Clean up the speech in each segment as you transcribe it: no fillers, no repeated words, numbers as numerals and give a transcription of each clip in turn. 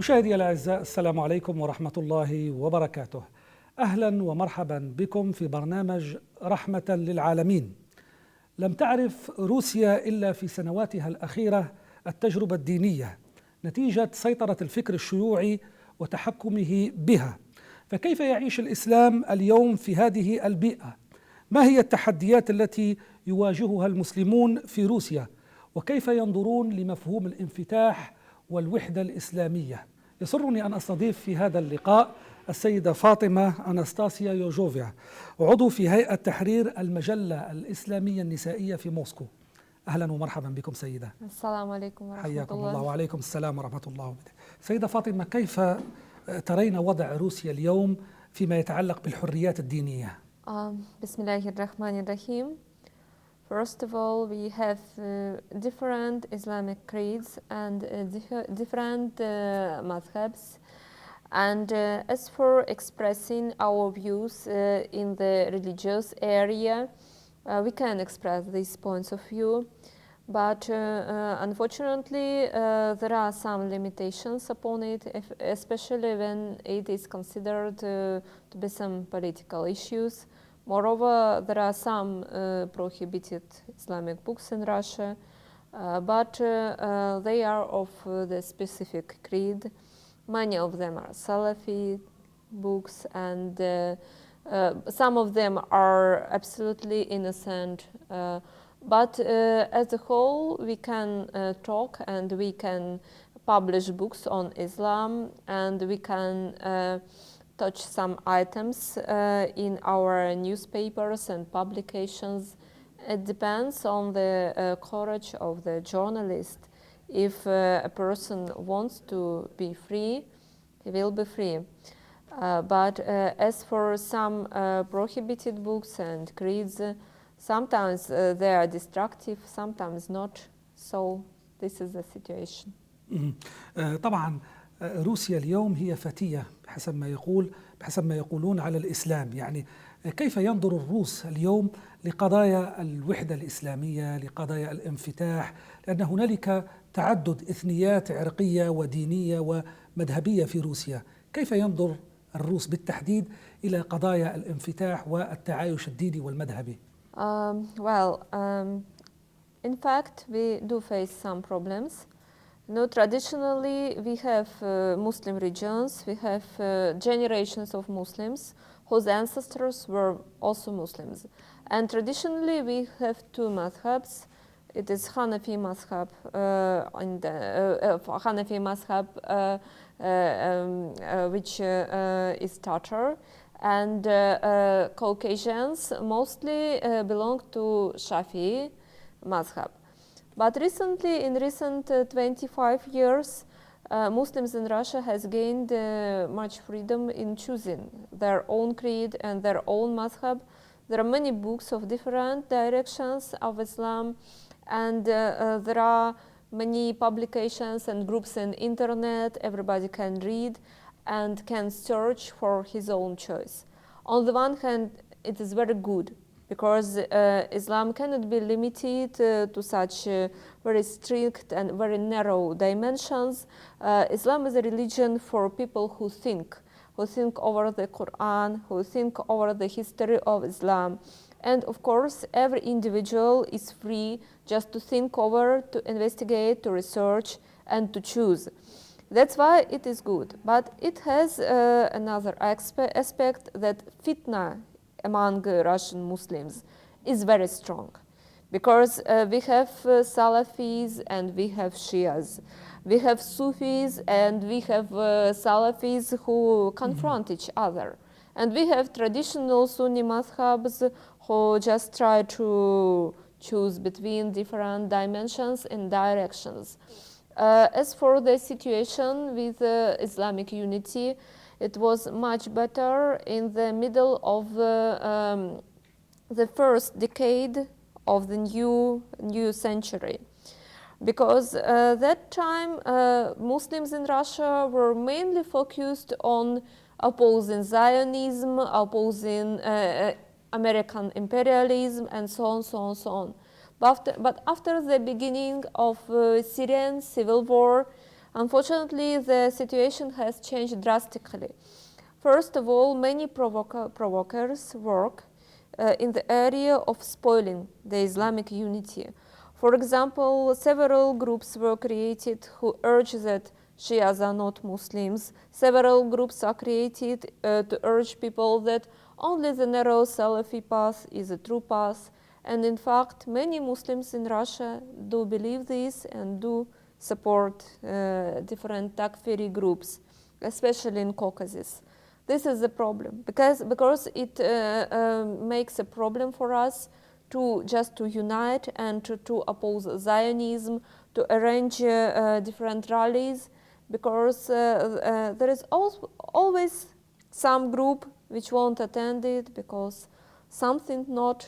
مشاهدي الأعزاء، السلام عليكم ورحمة الله وبركاته. أهلا ومرحبا بكم في برنامج رحمة للعالمين. لم تعرف روسيا إلا في سنواتها الأخيرة التجربة الدينية نتيجة سيطرة الفكر الشيوعي وتحكمه بها. فكيف يعيش الإسلام اليوم في هذه البيئة؟ ما هي التحديات التي يواجهها المسلمون في روسيا؟ وكيف ينظرون لمفهوم الانفتاح والوحدة الإسلامية؟ يسرني أن أستضيف في هذا اللقاء السيدة فاطمة أنستاسيا بوجوفيا، عضو في هيئة تحرير المجلة الإسلامية النسائية في موسكو. أهلا ومرحبا بكم سيدة. السلام عليكم ورحمة حياكم الله. وعليكم السلام ورحمة الله وبركاته. سيدة فاطمة، كيف ترين وضع روسيا اليوم فيما يتعلق بالحريات الدينية؟ بسم الله الرحمن الرحيم. First of all, we have different Islamic creeds and different madhabs. And as for expressing our views in the religious area, we can express these points of view. But unfortunately, there are some limitations upon it, especially when it is considered to be some political issues. Moreover, there are some prohibited Islamic books in Russia, but they are of the specific creed. Many of them are Salafi books, and some of them are absolutely innocent. But as a whole, we can talk and we can publish books on Islam, and we can touch some items in our newspapers and publications. It depends on the courage of the journalist. If a person wants to be free, he will be free. But as for some prohibited books and creeds, sometimes they are destructive, sometimes not. So this is the situation. طبعا روسيا اليوم هي فتية بحسب ما يقولون على الإسلام. يعني كيف ينظر الروس اليوم لقضايا الوحدة الإسلامية، لقضايا الانفتاح؟ لأن هنالك تعدد إثنيات عرقية ودينية ومذهبية في روسيا. كيف ينظر الروس بالتحديد إلى قضايا الانفتاح والتعايش الديني والمذهبي؟ In fact, we do face some problems. Traditionally, we have Muslim regions, we have generations of Muslims whose ancestors were also Muslims. And traditionally, we have two madhabs. It is Hanafi madhab, which is Tatar, and Caucasians mostly belong to Shafi'i madhab. But recently, in recent 25 years, Muslims in Russia has gained much freedom in choosing their own creed and their own madhab. There are many books of different directions of Islam, and there are many publications and groups on internet. Everybody can read and can search for his own choice. On the one hand, it is very good, because Islam cannot be limited to such very strict and very narrow dimensions. Islam is a religion for people who think over the Quran, who think over the history of Islam. And of course, every individual is free just to think over, to investigate, to research, and to choose. That's why it is good. But it has another aspect, that fitna among Russian Muslims is very strong, because we have Salafis and we have Shias. We have Sufis and we have Salafis who confront each other. And we have traditional Sunni madhabs who just try to choose between different dimensions and directions. As for the situation with Islamic unity, it was much better in the middle of the first decade of the new century, because that time Muslims in Russia were mainly focused on opposing Zionism, opposing American imperialism, and so on. But after the beginning of Syrian civil war, Unfortunately, the situation has changed drastically. First of all, many provokers work in the area of spoiling the Islamic unity. For example, several groups were created who urge that Shias are not Muslims. Several groups are created to urge people that only the narrow Salafi path is a true path. And in fact, many Muslims in Russia do believe this and do support different takfiri groups, especially in Caucasus. This is the problem, because it makes a problem for us to unite and to oppose Zionism, to arrange different rallies, because there is always some group which won't attend it because something not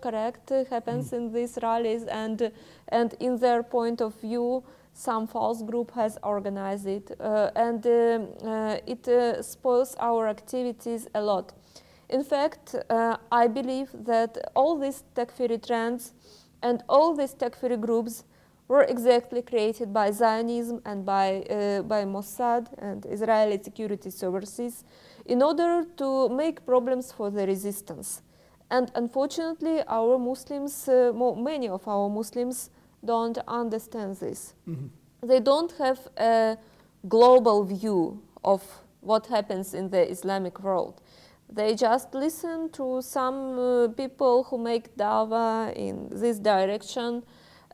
correct happens in these rallies, and in their point of view, some false group has organized it, and it spoils our activities a lot. In fact, I believe that all these takfiri trends and all these takfiri groups were exactly created by Zionism and by Mossad and Israeli security services in order to make problems for the resistance. And unfortunately, our Muslims, many of our Muslims, don't understand this. They don't have a global view of what happens in the Islamic world. They just listen to some people who make dawah in this direction,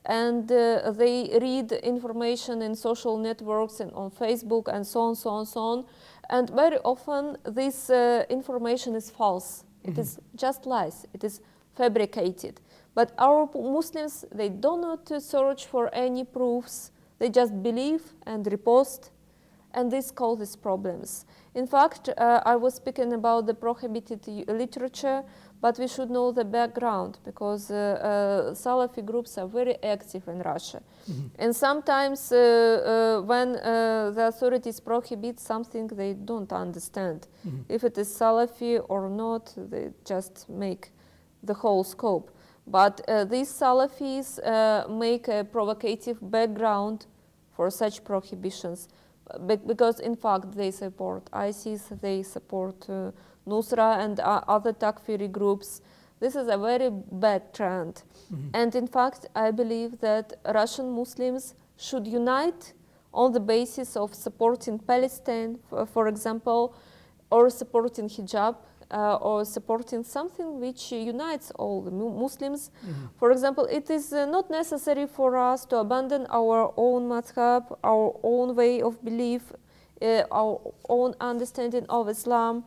and they read information in social networks and on Facebook and so on, so on, so on. And very often this information is false. It is just lies. It is fabricated. But our Muslims, they do not search for any proofs. They just believe and repost, and this causes problems. In fact, I was speaking about the prohibited literature, but we should know the background, because Salafi groups are very active in Russia. And sometimes when the authorities prohibit something, they don't understand if it is Salafi or not. They just make the whole scope. But these Salafis make a provocative background for such prohibitions, because in fact they support ISIS, they support Nusra and other takfiri groups. This is a very bad trend. And in fact, I believe that Russian Muslims should unite on the basis of supporting Palestine, for example, or supporting hijab, or supporting something which unites all the Muslims. For example, it is not necessary for us to abandon our own madhab, our own way of belief, our own understanding of Islam,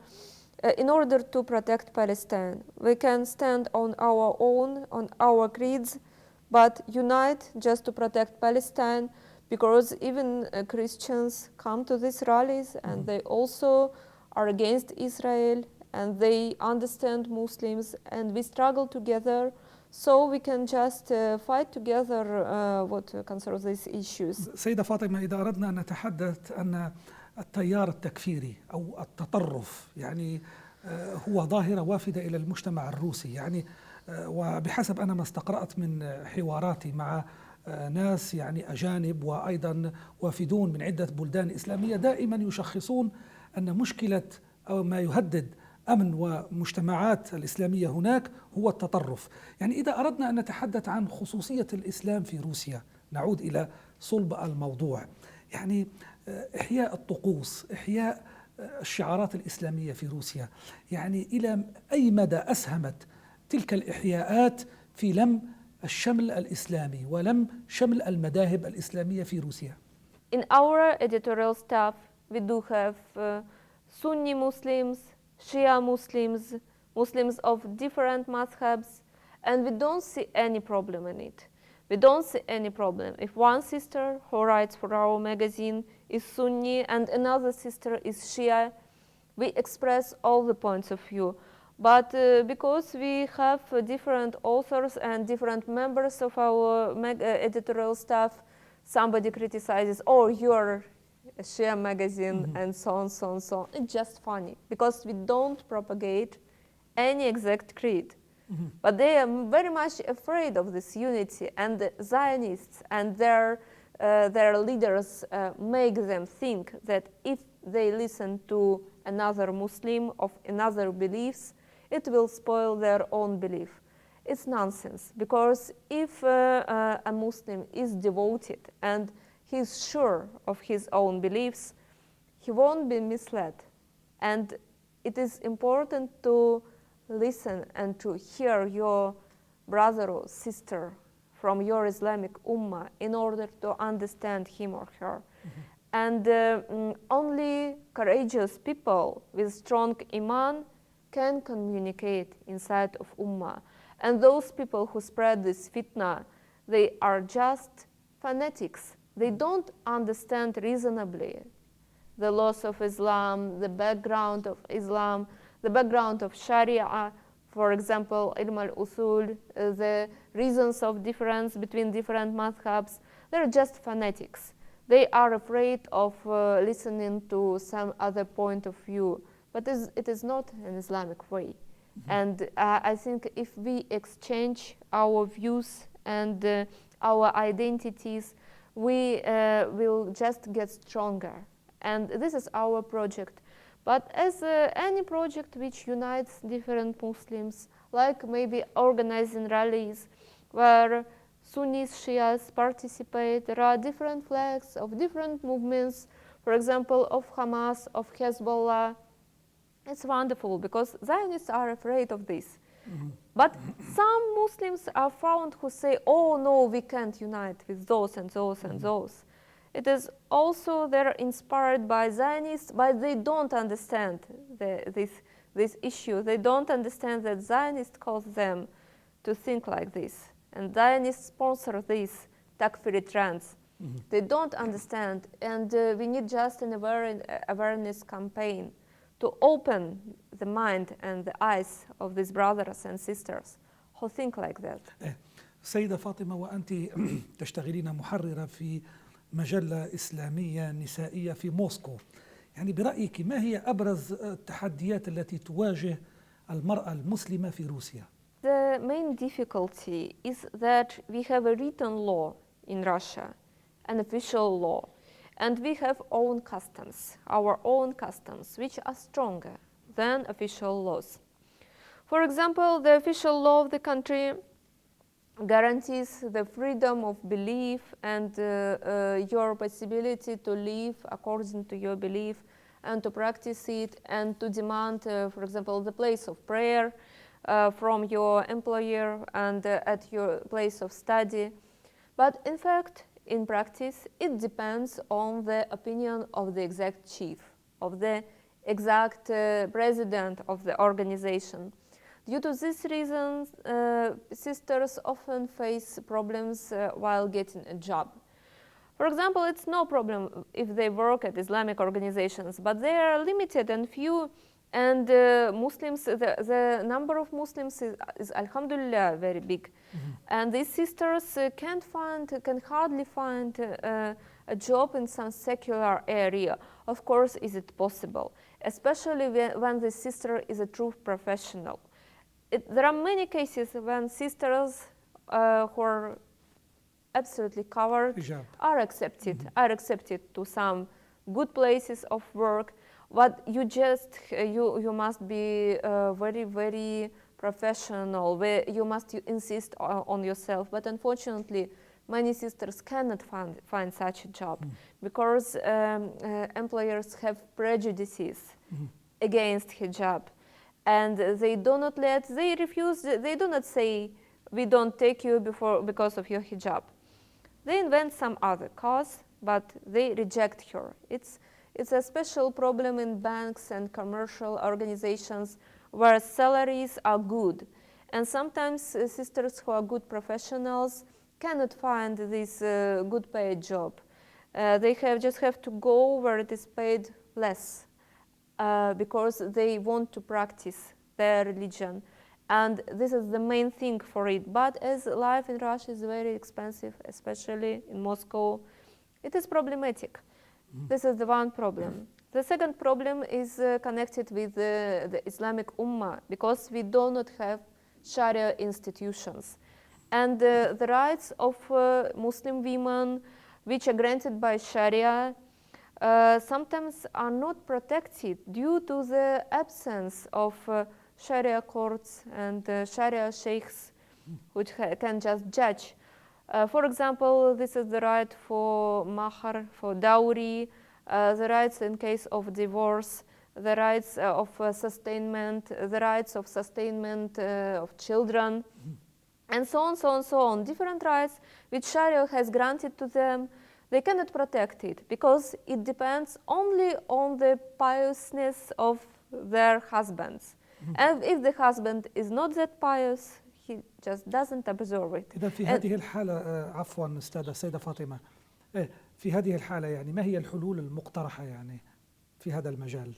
in order to protect Palestine. We can stand on our own, on our creeds, but unite just to protect Palestine, because even Christians come to these rallies and they also are against Israel, and they understand Muslims, and we struggle together, so we can just fight together what concerns these issues. سيدة فاطمة، إذا أردنا أن نتحدث أن التيار التكفيري أو التطرف يعني هو ظاهرة وافدة إلى المجتمع الروسي، يعني وبحسب أنا ما استقرأت من حواراتي مع ناس يعني أجانب وأيضا وافدون من عدة بلدان إسلامية، دائما يشخصون أن مشكلة أو ما يهدد أمن ومجتمعات الإسلامية هناك هو التطرف. يعني إذا أردنا أن نتحدث عن خصوصية الإسلام في روسيا، نعود إلى صلب الموضوع، يعني إحياء الطقوس، إحياء الشعارات الإسلامية في روسيا، يعني إلى أي مدى أسهمت تلك الإحياءات في لم الشمل الإسلامي ولم شمل المذاهب الإسلامية في روسيا؟ In our editorial staff, we do have Sunni Muslims, Shia Muslims, Muslims of different madhabs, and we don't see any problem in it. We don't see any problem. If one sister who writes for our magazine is Sunni and another sister is Shia, we express all the points of view. But because we have different authors and different members of our editorial staff, somebody criticizes, oh, you're a Shia magazine, and so on, so on, so on. It's just funny, because we don't propagate any exact creed. But they are very much afraid of this unity, and the Zionists and their their leaders make them think that if they listen to another Muslim of another beliefs, it will spoil their own belief. It's nonsense, because if a Muslim is devoted and he's sure of his own beliefs, he won't be misled. And it is important to listen and to hear your brother or sister from your Islamic Ummah in order to understand him or her. And only courageous people with strong iman can communicate inside of Ummah. And those people who spread this fitna, they are just fanatics. They don't understand reasonably the laws of Islam, the background of Islam, the background of Sharia, for example, ilm al-usul, the reasons of difference between different madhabs. They're just fanatics. They are afraid of listening to some other point of view, but it is not an Islamic way. And I think if we exchange our views and our identities, we will just get stronger. And this is our project. But as any project which unites different Muslims, like maybe organizing rallies where Sunnis, Shias participate, there are different flags of different movements, for example, of Hamas, of Hezbollah. It's wonderful because Zionists are afraid of this. But some Muslims are found who say, oh no, we can't unite with those and those and those. It is also they're inspired by Zionists, but they don't understand this issue. They don't understand that Zionists cause them to think like this. And Zionists sponsor these takfiri trends. They don't understand. And we need just an awareness campaign to open the mind and the eyes of these brothers and sisters who think like that. سيدة فاطمة، وأنت تشتغلين محررة في مجلة إسلامية نسائية في موسكو، يعني برأيك ما هي أبرز التحديات التي تواجه المرأة المسلمة في روسيا؟ The main difficulty is that we have a written law in Russia, an official law, and we have own customs, our own customs, which are stronger than official laws. For example, the official law of the country guarantees the freedom of belief and your possibility to live according to your belief and to practice it and to demand, for example, the place of prayer from your employer and at your place of study. But in fact, in practice, it depends on the opinion of the exact chief, of the exact president of the organization. Due to these reasons, sisters often face problems while getting a job. For example, it's no problem if they work at Islamic organizations, but they are limited and few, and Muslims, the number of Muslims is alhamdulillah very big. And these sisters can hardly find a job in some secular area. Of course, is it possible, especially when the sister is a true professional. There are many cases when sisters who are absolutely covered are accepted to some good places of work, but you must be very, very professional. You must insist on yourself. But unfortunately, many sisters cannot find such a job because employers have prejudices against hijab. And they refuse, they do not say, we don't take you because of your hijab. They invent some other cause, but they reject her. It's a special problem in banks and commercial organizations where salaries are good. And sometimes sisters who are good professionals cannot find this good paid job. They just have to go where it is paid less. Because they want to practice their religion. And this is the main thing for it. But as life in Russia is very expensive, especially in Moscow, it is problematic. This is the one problem. The second problem is connected with the Islamic Ummah, because we do not have Sharia institutions. And the rights of Muslim women which are granted by Sharia, sometimes are not protected due to the absence of Sharia courts and Sharia sheikhs which can just judge. For example, this is the right for mahar, for dowry, the rights in case of divorce, the rights of sustainment, the rights of sustainment of children, and so on, so on, so on. Different rights which Sharia has granted to them, they cannot protect it because it depends only on the piousness of their husbands. And if the husband is not that pious, he just doesn't observe it. إذا في هذه الحالة عفوا أستاذة السيدة فاطمة، في هذه الحالة يعني ما هي الحلول المقترحة يعني في هذا المجال؟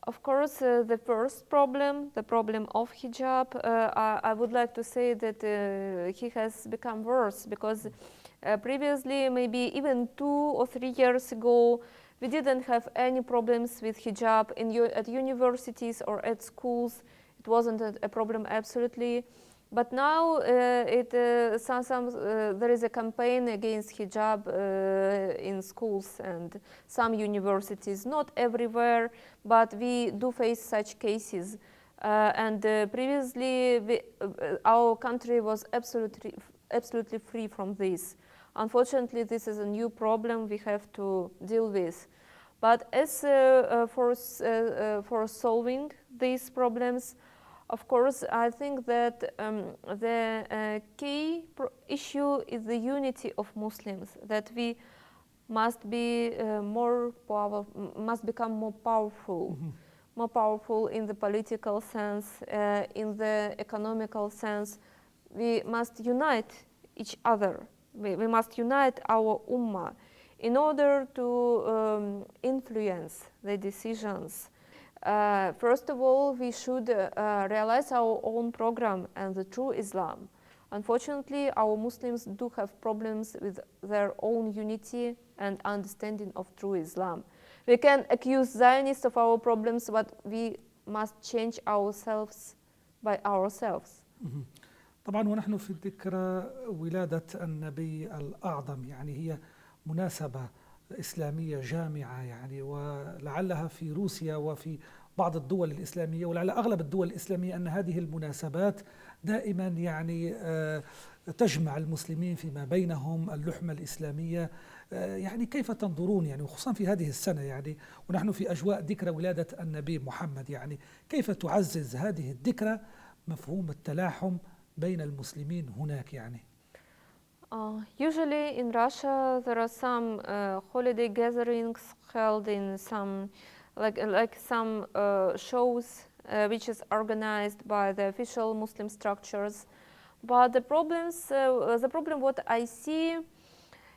Of course, the first problem, the problem of hijab, I would like to say that he has become worse because previously, maybe even 2 or 3 years ago, we didn't have any problems with hijab at universities or at schools. It wasn't a problem absolutely. But now there is a campaign against hijab in schools and some universities, not everywhere, but we do face such cases. Previously, our country was absolutely free from this. Unfortunately, this is a new problem we have to deal with. But as for solving these problems, of course, I think that the key issue is the unity of Muslims, that we must be must become more powerful, more powerful in the political sense, in the economical sense. We must unite each other. We must unite our ummah in order to influence the decisions. First of all, we should realize our own program and the true Islam. Unfortunately, our Muslims do have problems with their own unity and understanding of true Islam. We can accuse Zionists of our problems, but we must change ourselves by ourselves. طبعا ونحن في ذكرى ولادة النبي الأعظم، يعني هي مناسبة إسلامية جامعة يعني، ولعلها في روسيا وفي بعض الدول الإسلامية ولعل أغلب الدول الإسلامية أن هذه المناسبات دائما يعني تجمع المسلمين فيما بينهم، اللحمة الإسلامية. يعني كيف تنظرون يعني وخصوصا في هذه السنة يعني ونحن في أجواء ذكرى ولادة النبي محمد، يعني كيف تعزز هذه الذكرى مفهوم التلاحم بين المسلمين هناك يعني؟ Usually in Russia there are some holiday gatherings held in some like some shows which is organized by the official Muslim structures. But the problem what I see,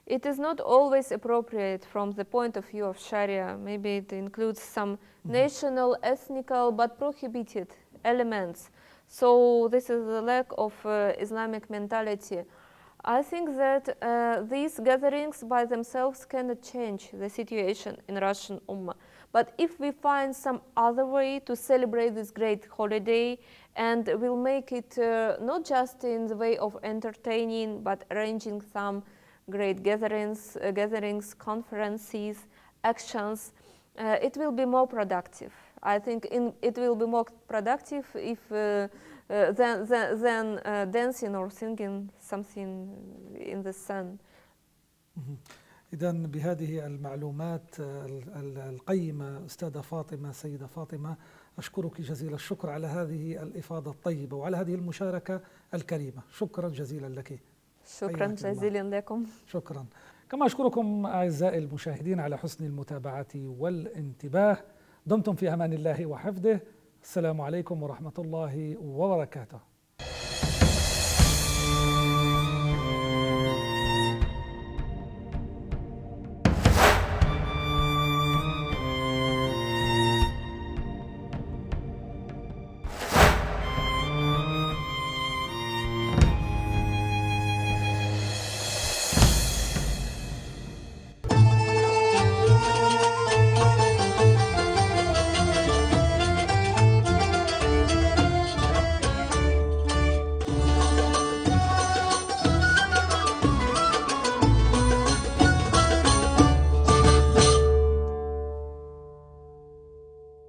it is not always appropriate from the point of view of Sharia. Maybe it includes some national, ethnical, but prohibited elements. So this is the lack of Islamic mentality. I think that these gatherings by themselves cannot change the situation in Russian Ummah. But if we find some other way to celebrate this great holiday, and we'll make it not just in the way of entertaining, but arranging some great gatherings, conferences, actions, it will be more productive. I think it will be more productive if than dancing or singing something in the sun. إذن بهذه المعلومات القيمة أستاذة فاطمة، سيدة فاطمة، أشكرك جزيل الشكر على هذه الإفاضة الطيبة وعلى هذه المشاركة الكريمة. شكرا جزيلا لك. شكرا جزيلا لكم. شكرا. كما أشكركم أعزائي المشاهدين على حسن المتابعة والانتباه. دمتم في أمان الله وحفظه. السلام عليكم ورحمة الله وبركاته.